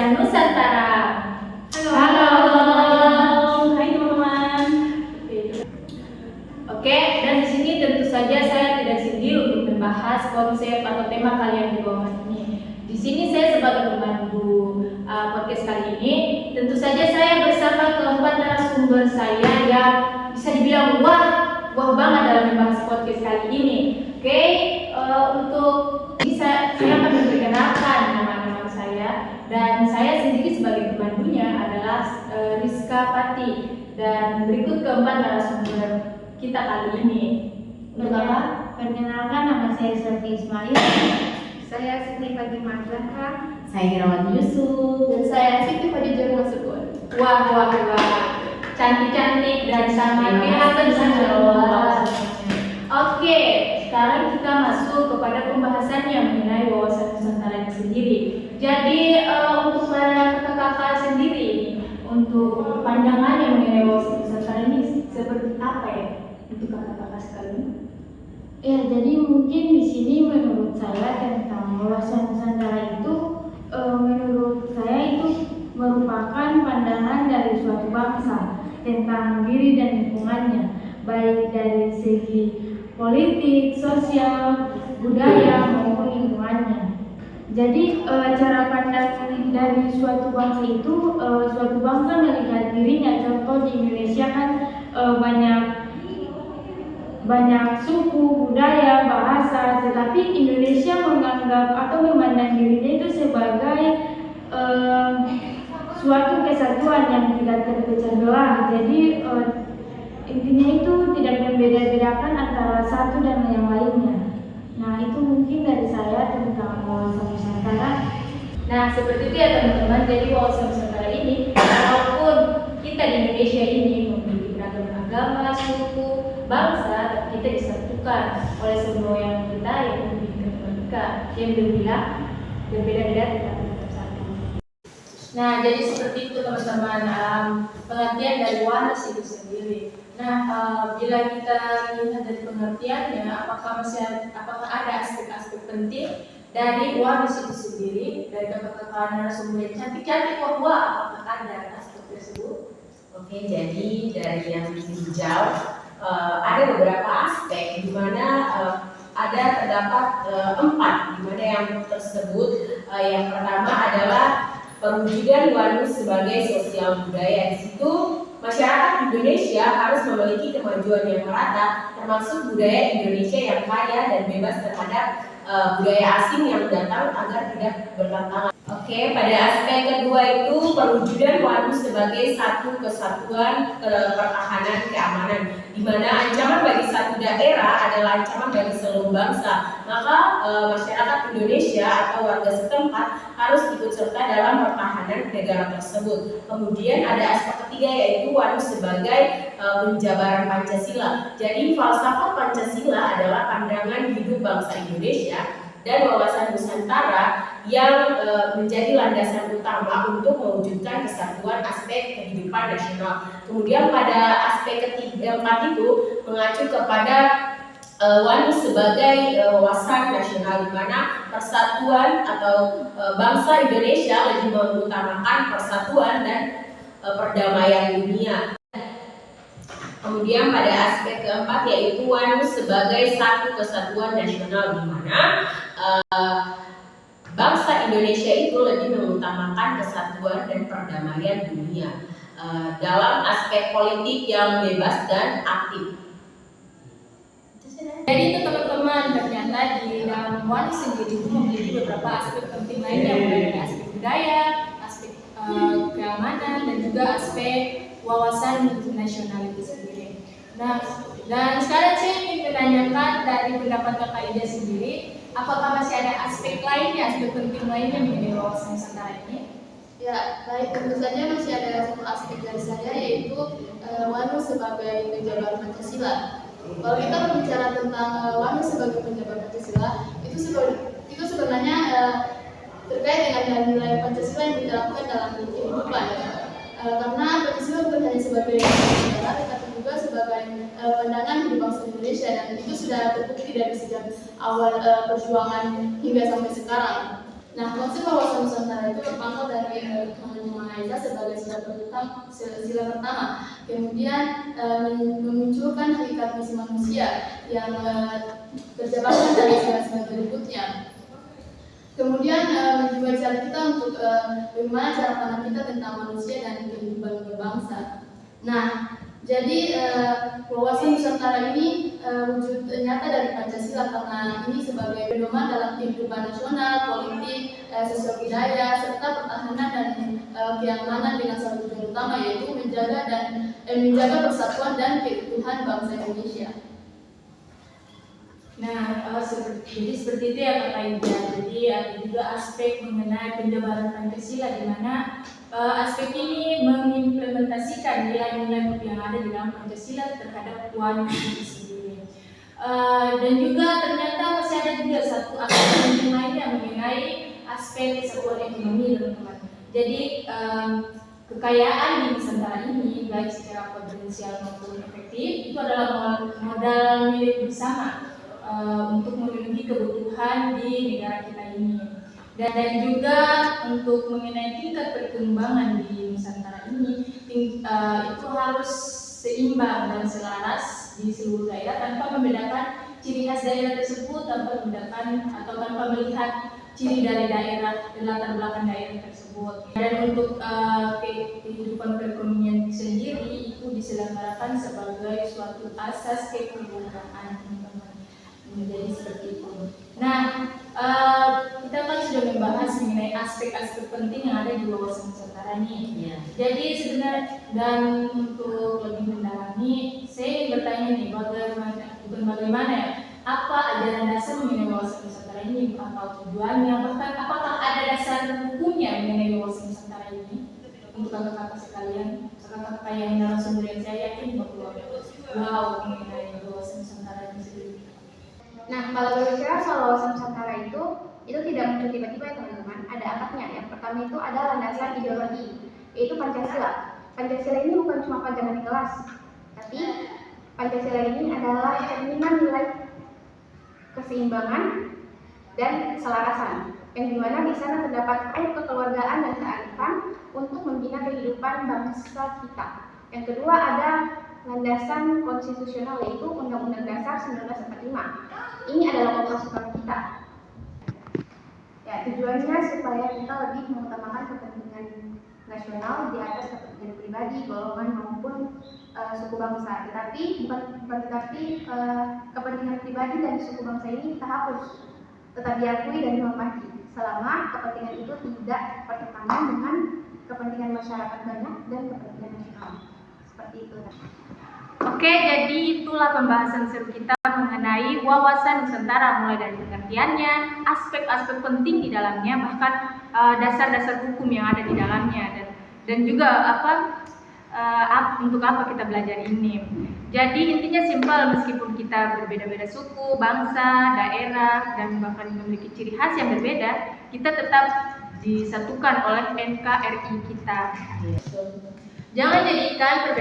Wawasan Nusantara. Halo. Halo. Hai teman-teman. Oke, dan di sini tentu saja saya tidak sendiri untuk membahas konsep atau tema kalian di bawah ini. Di sini saya sebagai pemandu podcast kali ini, tentu saja saya bersama keempat narasumber saya yang bisa dibilang wah banget dalam membahas podcast kali ini. Oke, untuk bisa saya akan memperkenalkan nama-nama saya, dan saya sendiri sebagai pemandunya adalah Rizka Pati, dan berikut keempat narasumber kita kali ini. Untuk apa? Perkenalkan, nama saya Selvi Ismail. Saya Siti Fatimah Zahra. Saya Herawati Yusuf. Dan saya Siti Fadijah Masukun. Wah, cantik-cantik dan sangat kelihatan sangat. Oke, sekarang kita masuk kepada pembahasannya mengenai wawasan Nusantara itu sendiri. Jadi untuk para kakak-kakak sendiri, untuk pandangannya mengenai wawasan Nusantara ini seperti apa ya untuk kakak-kakak sekalian? Ya, jadi mungkin di sini menurut saya tentang wawasan Nusantara itu, menurut saya itu merupakan pandangan dari suatu bangsa tentang diri dan lingkungannya, baik dari segi politik, sosial, budaya maupun lingkungannya. Jadi cara pandang dari suatu bangsa itu, suatu bangsa melihat dirinya. Contoh di Indonesia kan banyak suku, budaya, bahasa, tetapi Indonesia menganggap atau memandang dirinya itu sebagai suatu kesatuan yang tidak terpecah belah. Jadi intinya itu tidak membeda-bedakan antara satu dan yang lainnya. Nah, itu mungkin dari saya tentang wawasan Nusantara. Nah, seperti itu ya teman-teman. Jadi wawasan Nusantara ini, walaupun kita di Indonesia ini memiliki beragam agama, suku, bangsa, tapi kita disatukan oleh semua yang kita yang memiliki ketuhanan yang berbeda-beda tetapi tetap satu. Nah, jadi seperti itu teman-teman, pengertian dari wanas itu sendiri. Nah, bila kita lihat dari pengertiannya, apakah ada aspek-aspek penting dari wanas itu sendiri, dari kakak-kakak narasumber yang cantik-cantik, apakah ada aspek tersebut? Oke, jadi dari yang ditinjau ada beberapa aspek di mana ada terdapat 4 di mana yang tersebut. Yang pertama adalah perwujudan wanus sebagai sosial budaya. Di situ masyarakat Indonesia harus memiliki kemajuan yang merata, termasuk budaya Indonesia yang kaya dan bebas terhadap budaya asing yang datang agar tidak bertentangan. Oke, pada aspek kedua itu perwujudan wanus sebagai satu kesatuan pertahanan keamanan, di mana ancaman bagi satu daerah adalah ancaman bagi seluruh bangsa. Maka masyarakat Indonesia atau warga setempat harus ikut serta dalam pertahanan negara tersebut. Kemudian ada aspek ketiga yaitu wanus sebagai penjabaran Pancasila. Jadi falsafah Pancasila adalah pandangan hidup bangsa Indonesia dan wawasan Nusantara yang menjadi landasan utama untuk mewujudkan kesatuan aspek kehidupan nasional. Kemudian pada aspek keempat itu mengacu kepada wanus sebagai wawasan nasional, di mana persatuan atau bangsa Indonesia lebih mengutamakan persatuan dan perdamaian dunia. Kemudian pada aspek keempat yaitu wanus sebagai satu kesatuan nasional, di mana bangsa Indonesia itu lebih mengutamakan kesatuan dan perdamaian dunia dalam aspek politik yang bebas dan aktif. Jadi itu teman-teman, ternyata di dalam wanus sendiri itu memiliki beberapa aspek penting lainnya, mulai dari aspek budaya, aspek keamanan, dan juga aspek wawasan nasional itu sendiri. Nah, dan sekarang saya ingin menanyakan dari pendapat Kakak Ida sendiri, apakah masih ada aspek lainnya, aspek penting lainnya mengenai wawasan Nusantara ini? Ya, baik, tentu saja masih ada satu aspek dari saya, yaitu wanus sebagai penjabar Pancasila. Kalau kita berbicara tentang wanus sebagai penjabar Pancasila, itu sebenarnya terkait dengan nilai Pancasila yang diterapkan dalam kehidupan. Karena Pancasila bukan hanya sebagai negara, tetapi juga sebagai pandangan hidup bangsa Indonesia, dan itu sudah terbukti dari sejak awal perjuangan hingga sampai sekarang. Nah, konsep wawasan Nusantara itu berpangkal dari sila pertama. Kemudian memunculkan hakikat misi manusia yang terjabarkan dari sila-sila berikutnya. Kemudian menjual cara kita untuk bagaimana cara pandang kita tentang manusia dan kehidupan berbangsa. Nah, jadi wawasan Nusantara ini wujud nyata dari Pancasila karena ini sebagai pedoman dalam kehidupan nasional, politik, sosial budaya, serta pertahanan dan keamanan dengan satu tujuan utama yaitu menjaga persatuan dan keutuhan bangsa Indonesia. Nah, jadi seperti itu ya Kak Ida. Jadi ada juga aspek mengenai penjabaran Pancasila di mana aspek ini mengimplementasikan nilai-nilai yang ada di dalam Pancasila terhadap Puan itu sendiri. Dan juga ternyata masih ada juga satu aspek penting lainnya mengenai aspek kesatuan ekonomi teman-teman. Jadi kekayaan di Nusantara ini baik secara potensial maupun efektif itu adalah modal milik bersama untuk memenuhi kebutuhan di negara kita ini. Dan juga untuk mengenai tingkat perkembangan di Nusantara ini itu harus seimbang dan selaras di seluruh daerah tanpa membedakan ciri khas daerah tersebut, tanpa membedakan atau tanpa melihat ciri dari daerah dan latar belakang daerah tersebut. Dan untuk kehidupan perekonomian sendiri itu diselenggarakan sebagai suatu asas kekeluargaan. Menjadi seperti itu. Nah, kita kan sudah membahas mengenai aspek-aspek penting yang ada di wawasan Nusantara ini. Jadi sebenarnya dan untuk lebih mendalami, saya bertanya nih, bagaimana ya? Apa ajaran dasar mengenai wawasan Nusantara ini atau tujuannya? Bahkan apakah ada dasar hukumnya mengenai wawasan Nusantara ini? Untuk kakak-kakak sekalian, kakak-kakak yang narasumber yang saya yakin bahwa mengenai wawasan Nusantara ini sendiri. Nah, kalau berbicara soal wawasan Nusantara itu tidak muncul tiba-tiba ya teman-teman. Ada akadnya. Yang pertama itu ada landasan ideologi, yaitu Pancasila. Pancasila ini bukan cuma pajangan di kelas, tapi Pancasila ini adalah cerminan nilai keseimbangan dan keselarasan, yang dimana di sana terdapat kekeluargaan dan kearifan untuk membina kehidupan bangsa kita. Yang kedua ada landasan konstitusional, yaitu Undang-Undang Dasar 1945. Ini adalah pokok kita. Ya, tujuannya supaya kita lebih mengutamakan kepentingan nasional di atas kepentingan pribadi, golongan maupun suku bangsa. Tetapi kepentingan pribadi dan suku bangsa ini kita hapus, tetap diakui dan dihormati selama kepentingan itu tidak bertentangan dengan kepentingan masyarakat banyak dan kepentingan nasional. Seperti itu. Oke, jadi itulah pembahasan seru kita mengenai wawasan Nusantara, mulai dari pengertiannya, aspek-aspek penting di dalamnya, bahkan dasar-dasar hukum yang ada di dalamnya, dan juga untuk apa kita belajar ini. Jadi intinya simpel, meskipun kita berbeda-beda suku, bangsa, daerah, dan bahkan memiliki ciri khas yang berbeda, kita tetap disatukan oleh NKRI kita. Jangan jadikan perbedaan